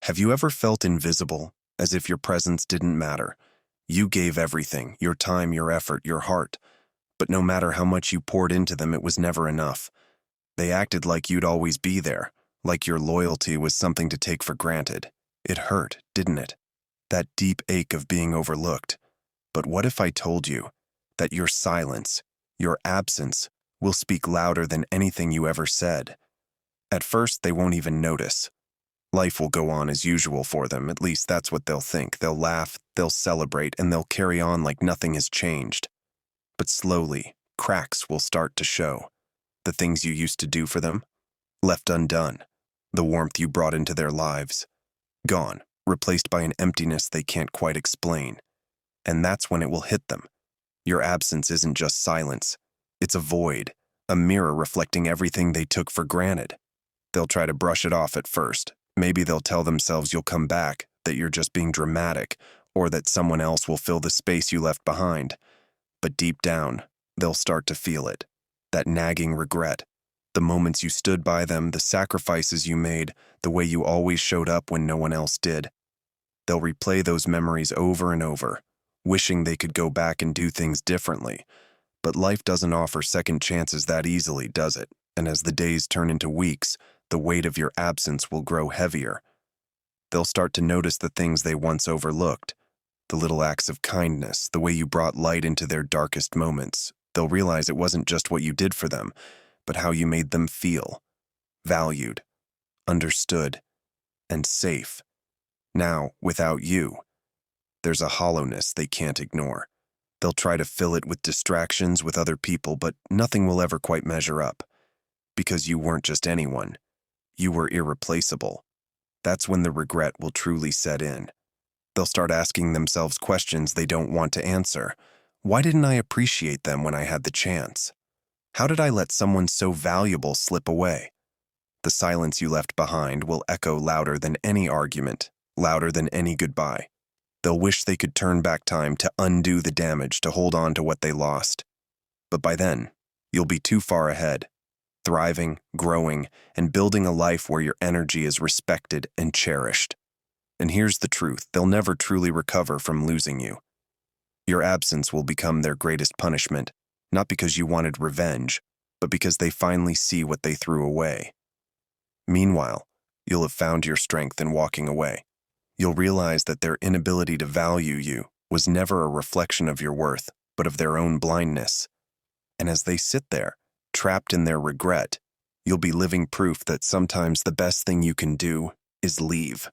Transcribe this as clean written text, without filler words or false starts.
Have you ever felt invisible, as if your presence didn't matter? You gave everything, your time, your effort, your heart. But no matter how much you poured into them, it was never enough. They acted like you'd always be there, like your loyalty was something to take for granted. It hurt, didn't it? That deep ache of being overlooked. But what if I told you that your silence, your absence, will speak louder than anything you ever said? At first, they won't even notice. Life will go on as usual for them, at least that's what they'll think. They'll laugh, they'll celebrate, and they'll carry on like nothing has changed. But slowly, cracks will start to show. The things you used to do for them, left undone. The warmth you brought into their lives, gone, replaced by an emptiness they can't quite explain. And that's when it will hit them. Your absence isn't just silence. It's a void, a mirror reflecting everything they took for granted. They'll try to brush it off at first. Maybe they'll tell themselves you'll come back, that you're just being dramatic, or that someone else will fill the space you left behind. But deep down, they'll start to feel it. That nagging regret. The moments you stood by them, the sacrifices you made, the way you always showed up when no one else did. They'll replay those memories over and over, wishing they could go back and do things differently. But life doesn't offer second chances that easily, does it? And as the days turn into weeks, the weight of your absence will grow heavier. They'll start to notice the things they once overlooked, the little acts of kindness, the way you brought light into their darkest moments. They'll realize it wasn't just what you did for them, but how you made them feel, valued, understood, and safe. Now, without you, there's a hollowness they can't ignore. They'll try to fill it with distractions, with other people, but nothing will ever quite measure up. Because you weren't just anyone. You were irreplaceable. That's when the regret will truly set in. They'll start asking themselves questions they don't want to answer. Why didn't I appreciate them when I had the chance? How did I let someone so valuable slip away? The silence you left behind will echo louder than any argument, louder than any goodbye. They'll wish they could turn back time to undo the damage, to hold on to what they lost. But by then, you'll be too far ahead, thriving, growing, and building a life where your energy is respected and cherished. And here's the truth, they'll never truly recover from losing you. Your absence will become their greatest punishment, not because you wanted revenge, but because they finally see what they threw away. Meanwhile, you'll have found your strength in walking away. You'll realize that their inability to value you was never a reflection of your worth, but of their own blindness. And as they sit there, trapped in their regret, you'll be living proof that sometimes the best thing you can do is leave.